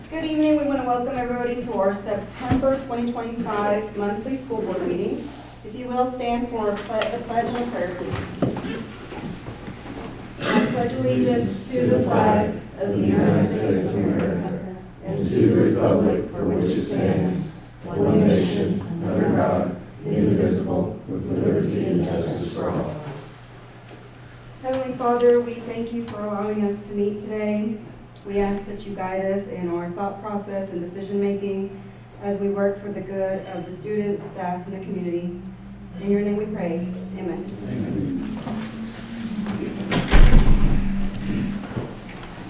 Good evening. We want to welcome everybody to our September 2025 monthly school board meeting. If you will, stand for the pledge and prayer, please. I pledge allegiance to the flag of the United States of America and to the republic for which it stands, one nation, under God, indivisible, with liberty and justice for all. Heavenly Father, we thank you for allowing us to meet today. We ask that you guide us in our thought process and decision making as we work for the good of the students, staff, and the community. In your name we pray. Amen.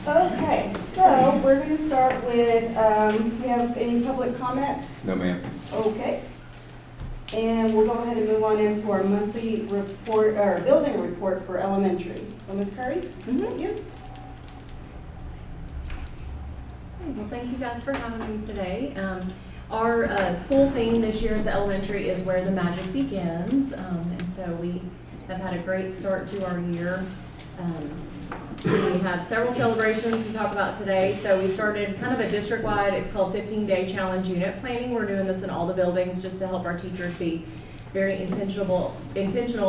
Okay, so we're going to start with, we have any public comment? No, ma'am. Okay. And we'll go ahead and move on into our monthly report, or building report for elementary. So Ms. Curry, thank you. Well, thank you guys for having me today. Our school theme this year at the elementary is Where the Magic Begins. And so we have had a great start to our year. We have several celebrations to talk about today. So we started kind of a district-wide, it's called 15-Day Challenge Unit Planning. We're doing this in all the buildings just to help our teachers be very intentional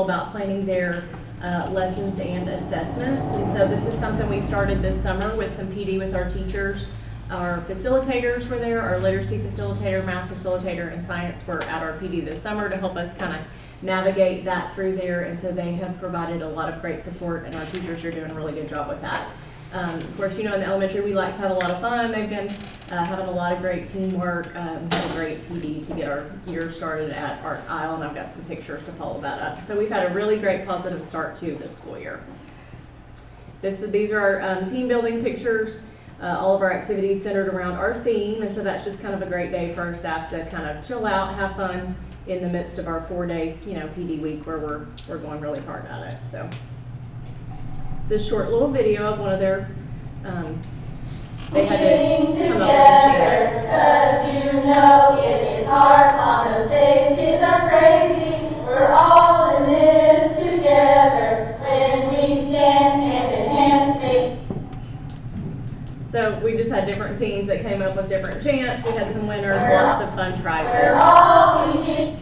about planning their lessons and assessments. And so this is something we started this summer with some PD with our teachers. Our facilitators were there, our literacy facilitator, math facilitator, and science were at our PD this summer to help us kind of navigate that through there. And so they have provided a lot of great support, and our teachers are doing a really good job with that. Of course, you know, in the elementary, we like to have a lot of fun. They've been having a lot of great teamwork. We had a great PD to get our year started at Art Isle, and I've got some pictures to follow that up. So we've had a really great positive start to this school year. These are our team building pictures. All of our activities centered around our theme, and so that's just kind of a great day for our staff to kind of chill out, have fun in the midst of our 4-day, PD week where we're going really hard at it. So it's a short little video of one of their. They had to come up with a chant. You know it is hard on those days. Kids are crazy. We're all in this together when we stand hand in hand. So we just had different teams that came up with different chants. We had some winners, lots of fun We're prizes. all teaching.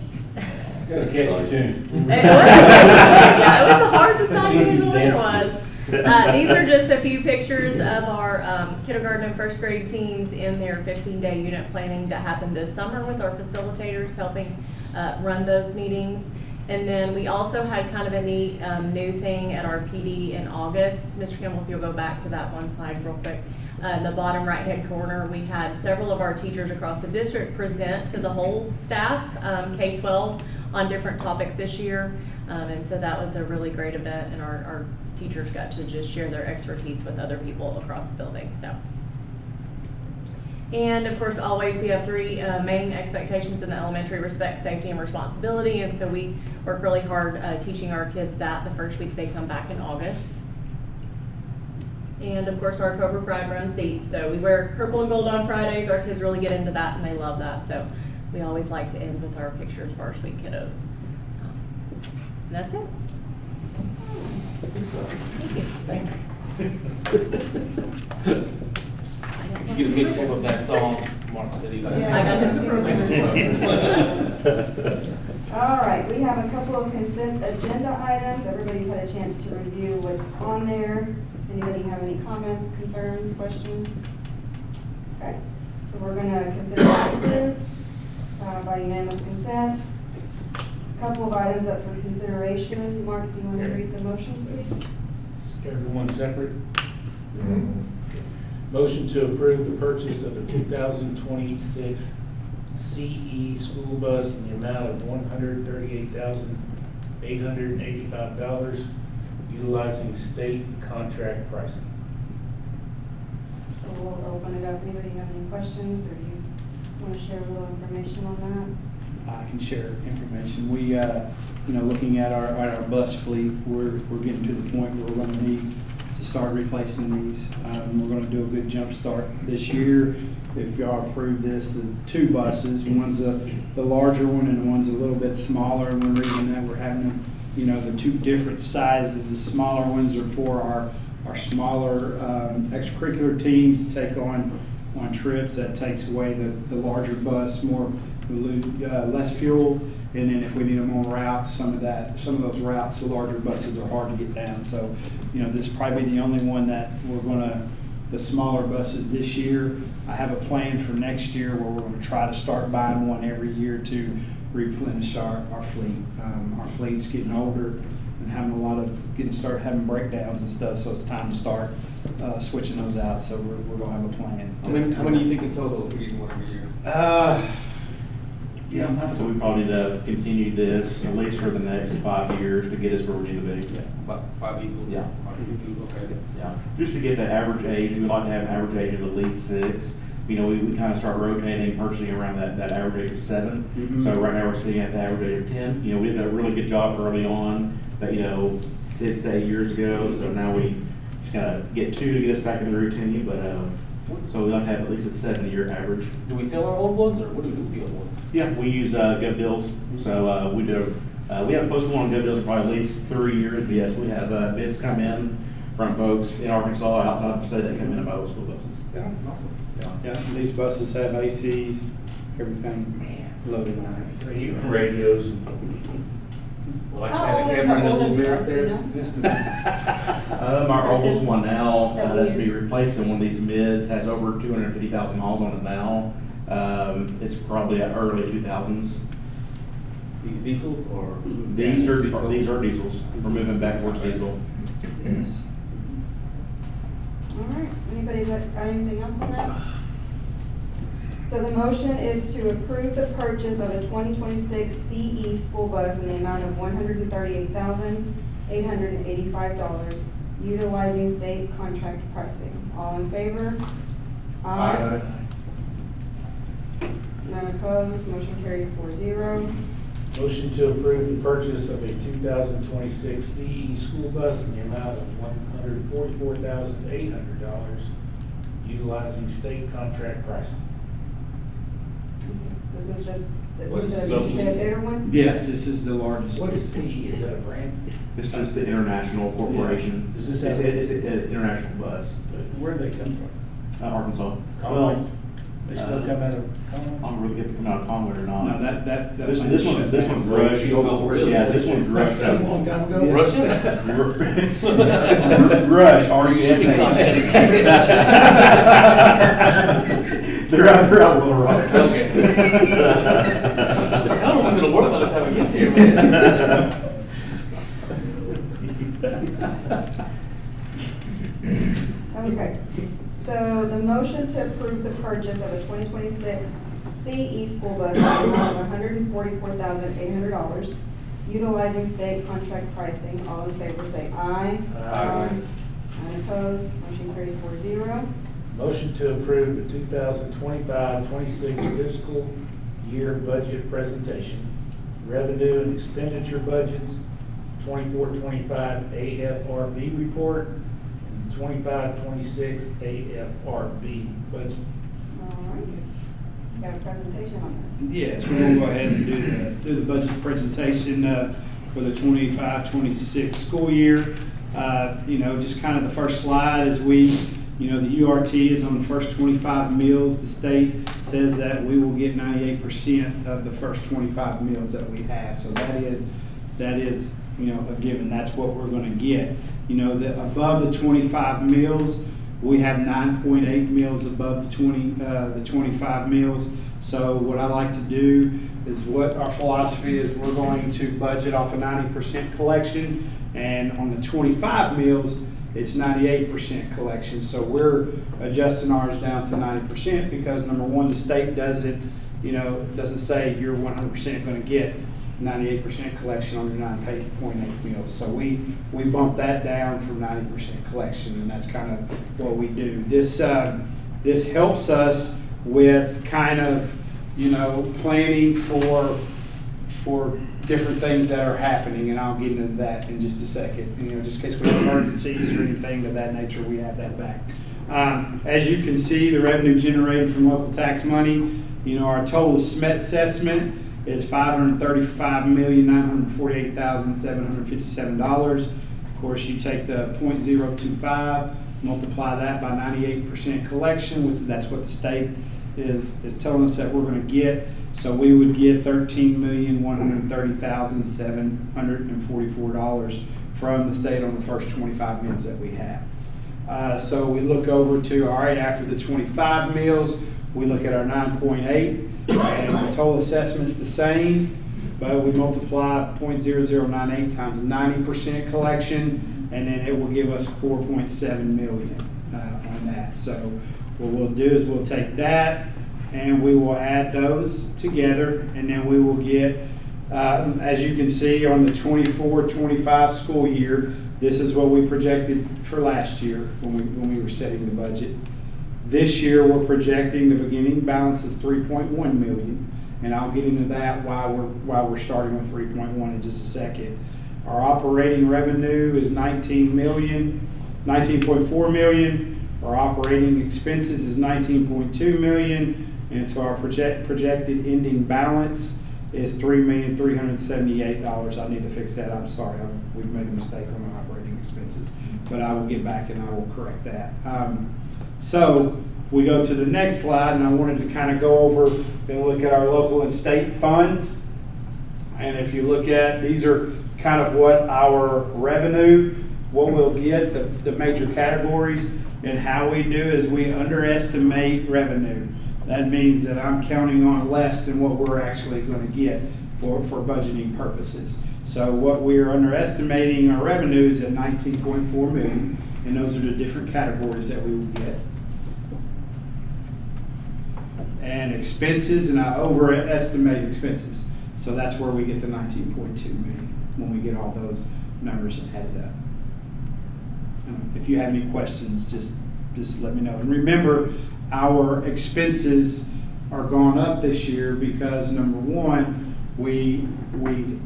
Gotta catch your tune. Yeah, it was a hard to decide who the winner was. These are just a few pictures of our kindergarten and first grade teams in their 15-day unit planning that happened this summer with our facilitators helping run those meetings. And then we also had kind of a neat new thing at our PD in August. Mr. Kimball, if you'll go back to that one slide real quick. In the bottom right-hand corner, we had several of our teachers across the district present to the whole staff, K-12, on different topics this year. And so that was a really great event, and our teachers got to just share their expertise with other people across the building. So. And of course, always we have 3 main expectations in the elementary: respect, safety, and responsibility. And so we work really hard teaching our kids that the first week they come back in August. And of course, our Cobra Pride runs deep. So we wear purple and gold on Fridays. Our kids really get into that, and they love that. So we always like to end with our pictures of our sweet kiddos. And that's it. Thank you. You get a mix tape of that song, Mark said he liked. I got his approval. All right, we have a couple of consent agenda items. Everybody's had a chance to review what's on there. Anybody have any comments, concerns, questions? Okay, so we're going to consider that approved by unanimous consent. A couple of items up for consideration. Mark, do you want to read the motions, please? Everyone separate? Motion to approve the purchase of the 2026 CE school bus in the amount of $138,885, utilizing state contract pricing. So we'll open it up. Anybody have any questions, or do you want to share a little information on I can share information. We, looking at our bus fleet, we're getting to the point where we're going to need to start replacing these. We're going to do a good jump start this year. If y'all approve this, the 2 buses, one's the larger one and one's a little bit smaller. And the reason that we're having them, the 2 different sizes. The smaller ones are for our smaller extracurricular teams to take on on trips. That takes away the larger bus, we lose less fuel. And then if we need them on routes, some of those routes, the larger buses are hard to get down. So, you know, this is probably the only one that the smaller buses this year. I have a plan for next year where we're gonna try to start buying one every year to replenish our fleet. Our fleet's getting older and start having breakdowns and stuff, so it's time to start switching those out. So we're gonna have a plan. How many do you think in total if we get one every year? Yeah, so we probably need to continue this at least for the next 5 years to get us where we need to be. About 5 vehicles? Yeah. 5 vehicles, okay. Yeah, just to get the average age, we'd like to have an average age of at least 6. You know, we kind of start rotating, purchasing around that average age of 7. Mhm. So right now we're sitting at the average age of 10. You know, we did a really good job early on, that, 6 to 8 years ago. So now we just gotta get 2 to get us back in the routine, but, so we like to have at least a 7-year average. Do we sell our old ones, or what do we do with the old ones? Yeah, we use Gov Deals, so we have posted one on Gov Deals for probably at least 3 years, but yes, we have bids come in from folks in Arkansas, outside the state, that come in and buy those school buses. Yeah, awesome. Yeah, these buses have ACs, everything loaded nice. Radios and. Well, I How just had old a is camera the and a little oldest mirror bus, up do you there. know? Our That's oldest it. one now, That we that's to be use. replaced in one of these mids, has over 250,000 miles on it now. It's probably early 2000s. These diesels or? These are diesels, we're moving back towards diesel. Yes. All right, anybody got anything else on that? So the motion is to approve the purchase of a 2026 CE school bus in the amount of $138,885, utilizing state contract pricing. All in favor? Aye. None opposed, motion carries 4-0. Motion to approve the purchase of a 2026 CE school bus in the amount of $144,800, utilizing state contract pricing. This is just, What is the those? bidder one? Yes, this is the largest. What is CE, is that a brand? It's just the international corporation. Does this It's have- an international bus, Where'd they come from? Arkansas. Conway? Well, They still come out of I Conway? don't really get to come out of Conway or not. No, that This plane one's shut down. Rush. Oh, really? Yeah, this one's Rush. That was a long time ago? Russia? Rush, R-U-S-H. They're out Little Rock. Okay. I don't know if it's gonna work by the time it gets here, man. Okay, so the motion to approve the purchase of a 2026 CE school bus in the amount of $144,800, utilizing state contract pricing. All in favor say aye. Aye. None opposed, motion carries 4-0. Motion to approve the 2025-26 fiscal year budget presentation, revenue and expenditure budgets, 24-25 AFRB report, and 25-26 AFRB budget. All right, got a presentation on this. Yes, we're gonna go ahead and do the budget presentation for the 25-26 school year. Just kind of the first slide is the URT is on the first 25 meals. The state says that we will get 98% of the first 25 meals that we have. So that is a given. That's what we're gonna get. Above the 25 meals, we have 9.8 meals above the 25 meals. So what I like to do is, what our philosophy is, we're going to budget off a 90% collection, and on the 25 meals, it's 98% collection. So we're adjusting ours down to 90% because, number one, the state doesn't say you're 100% going to get 98% collection on your 9.8 meals. So we bump that down from 90% collection, and that's kind of what we do. This helps us with kind of planning for different things that are happening, and I'll get into that in just a second. Just in case we have emergencies or anything of that nature, we have that back. As you can see, the revenue generated from local tax money, our total assessment is $535,948,757. Of course, you take the 0.025 multiply that by 98% collection, which that's what the state is telling us that we're gonna get. So we would get $13,130,744 from the state on the first 25 meals that we have. So we look over to, all right, after the 25 meals, we look at our 9.8, and the total assessment's the same, but we multiply 0.0098 times 90% collection, and then it will give us 4.7 million on that. So what we'll do is we'll take that and we will add those together, and then we will get, as you can see on the 24-25 school year, this is what we projected for last year when we were setting the budget. This year, we're projecting the beginning balance of 3.1 million, and I'll get into that why we're starting with 3.1 in just a second. Our operating revenue is 19.4 million. Our operating expenses is 19.2 million, and so our projected ending balance is $3,378,000. I need to fix that. I'm sorry, we've made a mistake on our operating expenses, but I will get back and I will correct that. So we go to the next slide, and I wanted to kind of go over and look at our local and state funds. And if you look at, these are kind of what our revenue, what we'll get, the major categories, and how we do is we underestimate revenue. That means that I'm counting on less than what we're actually going to get for budgeting purposes. So what we're underestimating our revenues at 19.4 million, and those are the different categories that we will get. And expenses, and I overestimate expenses. So that's where we get the 19.2 million when we get all those numbers added up. If you have any questions, just let me know. And remember, our expenses are going up this year because, number one, we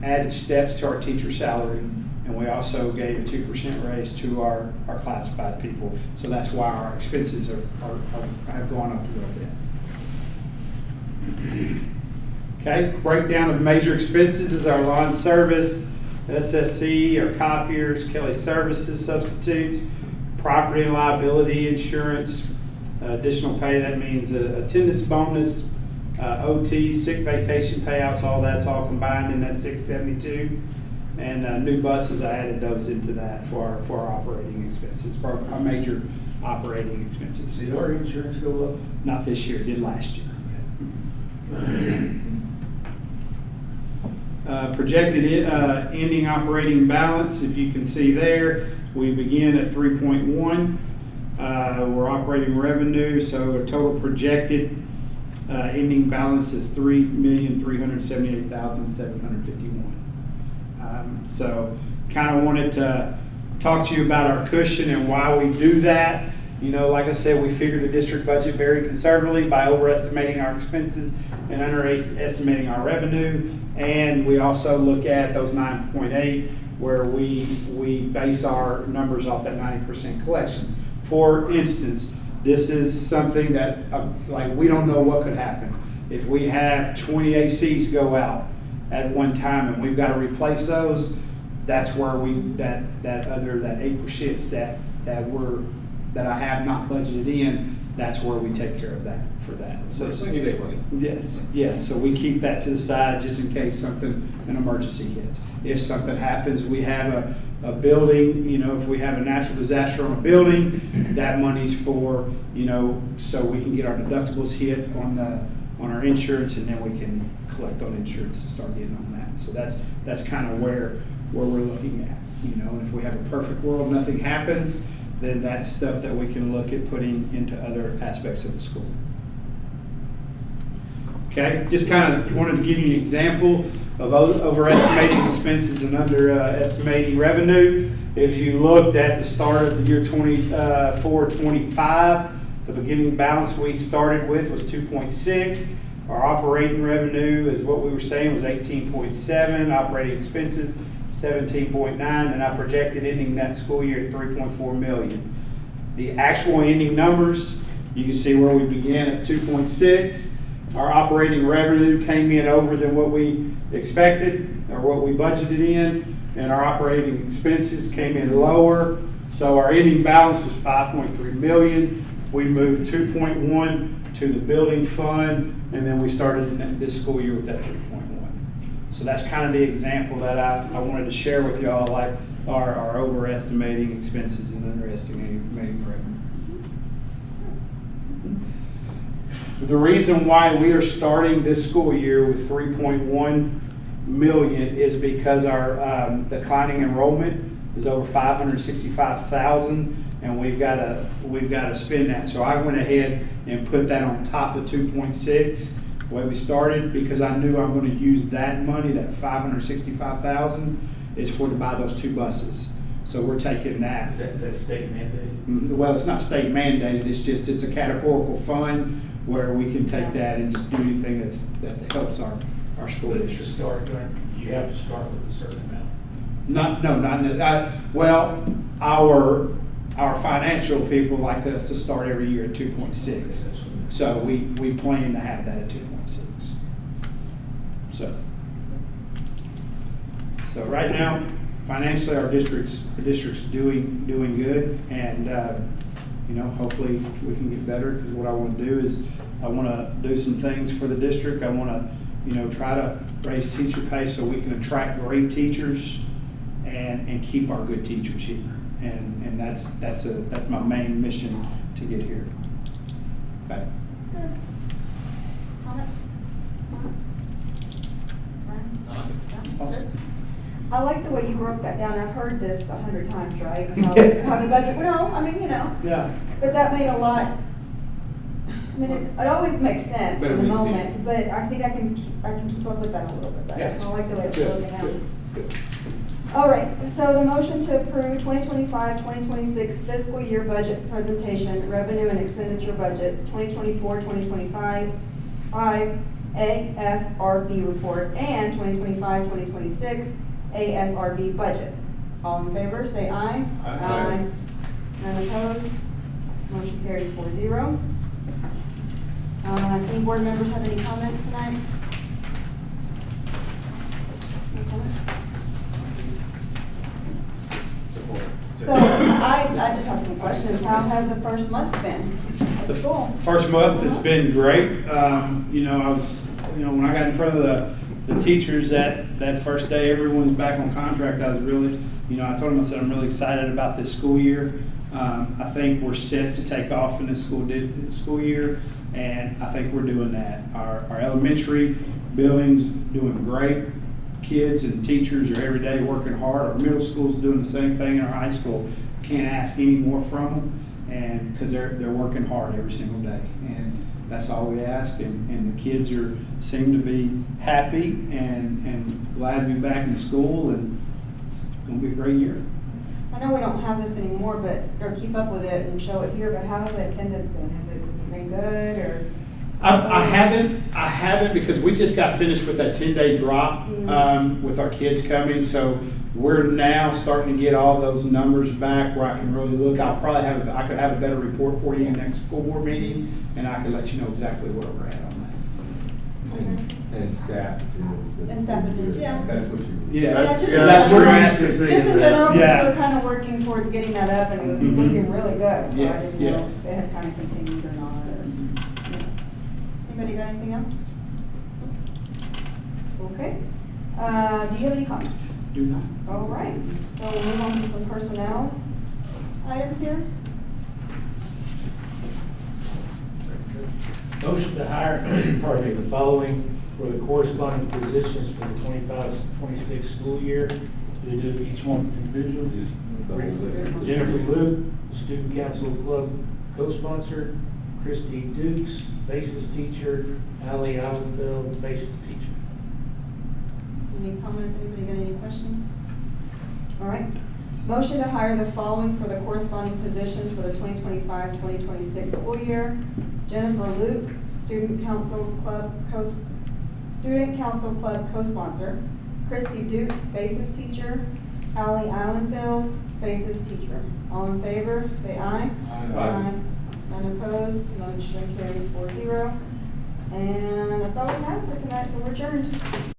added steps to our teacher salary, and we also gave a 2% raise to our classified people. So that's why our expenses have gone up a little bit. Okay, breakdown of major expenses is our lawn service, SSC, our copiers, Kelly Services substitutes, property and liability insurance, additional pay, that means attendance bonus, OT, sick vacation payouts, that's all combined in that 672. And new buses, I added those into that for our operating expenses, for our major operating expenses. Did our insurance go up? Not this year, it did last year. Projected ending operating balance, if you can see there, we begin at 3.1. We're operating revenue, so our total projected ending balance is $3,378,751. So kind of wanted to talk to you about our cushion and why we do that. You know, like I said, we figure the district budget very conservatively by overestimating our expenses and underestimating our revenue. And we also look at those 9.8 where we base our numbers off that 90% collection. For instance, this is something that like we don't know what could happen. If we have 20 ACs go out at one time and we've got to replace those, that's where that 8% that I have not budgeted in, that's where we take care of that for that. So It's like you make money. Yes. So we keep that to the side just in case an emergency hits. If something happens, we have a building, you know, if we have a natural disaster on a building, that money's for, you know, so we can get our deductibles hit on our insurance, and then we can collect on insurance and start getting on that. So that's kind of where we're looking at, you know. And if we have a perfect world, nothing happens, then that's stuff that we can look at putting into other aspects of the school. Okay, just kind of wanted to give you an example of overestimating expenses and underestimating revenue. If you looked at the start of the year 24-25, the beginning balance we started with was 2.6. Our operating revenue is what we were saying was 18.7, operating expenses 17.9, and I projected ending that school year at 3.4 million. The actual ending numbers, you can see where we began at 2.6. Our operating revenue came in over than what we expected or what we budgeted in, and our operating expenses came in lower. So our ending balance was 5.3 million. We moved 2.1 to the building fund, and then we started this school year with that 3.1. So that's kind of the example that I wanted to share with y'all, like our overestimating expenses and underestimating revenue. The reason why we are starting this school year with 3.1 million is because our declining enrollment is over 565,000, and we've got to spend that. So I went ahead and put that on top of 2.6 the way we started, because I knew I'm going to use that money, that 565,000, is to buy those 2 buses. So we're taking that. Is that state mandated? Well, it's not state mandated. It's a categorical fund where we can take that and just do anything that helps our school But district. you have to start with a certain amount. Well, our financial people like us to start every year at 2.6. So we plan to have that at 2.6. So right now, financially, our district's doing good, and hopefully we can get better, because what I want to do is I want to do some things for the district. I want to try to raise teacher pay so we can attract great teachers and keep our good teachers here. And that's my main mission to get here. Okay. That's good. Comments? Awesome. I like the way you broke that down. I've heard this 100 times, right? How the budget, Yeah. but that made a lot, it always makes sense Better in the we see it. moment, but I think I can keep up with that a little bit better. Yes. So I like the way it's Good, broken out. good. All right, so the motion to approve 2025-2026 fiscal year budget presentation, revenue and expenditure budgets, 2024-2025, AFRB report, and 2025-2026 AFRB budget. All in favor, say aye. Aye. None opposed. Motion carries 4-0. Any board members have any comments tonight? No comments? So I just have some questions. How has the first month been at The school? first month has been great. When I got in front of the teachers that first day, everyone's back on contract. I was really, I told them, I said, I'm really excited about this school year. I think we're set to take off in this school year, and I think we're doing that. Our elementary building's doing great. Kids and teachers are every day working hard. Our middle school's doing the same thing, and our high school can't ask any more from them, and because they're working hard every single day, and that's all we ask. And the kids seem to be happy and glad to be back in school, and it's going to be a great year. I know we don't have this anymore, or keep up with it and show it here, but how has the attendance been? Has it been good, or? I haven't because we just got finished with that 10-day drop with our kids coming, so we're now starting to get all those numbers back where I can really look. I could have a better report for you in next school board meeting, and I could let you know exactly where we're at on And staff. And staff attendance, yeah. That's what you. that. Yeah, just is that what you're in asking? Just in general, Yeah. we're kind of working towards getting that up, and it was Mhm. looking really good. So I Yes, didn't know yes. if they had kind of continued or not, or, yeah. Anybody got anything else? Okay. Do you have any comments? Do not. All right, so we'll move on to some personnel items here. Motion to hire, the following for the corresponding positions for the 25-26 school year. Do we do each one individually? Jennifer Luke, Student Council Club co-sponsor. Christy Dukes, basis teacher. Allie Allenfeld, basis teacher. Any comments? Anybody got any questions? All right. Motion to hire the following for the corresponding positions for the 2025-2026 school year. Jennifer Luke, Student Council Club co-sponsor. Christy Dukes, basis teacher. Allie Allenfeld, basis teacher. All in favor, say aye. Aye. None opposed, motion carries 4-0. And that's all we have for tonight, so we're adjourned.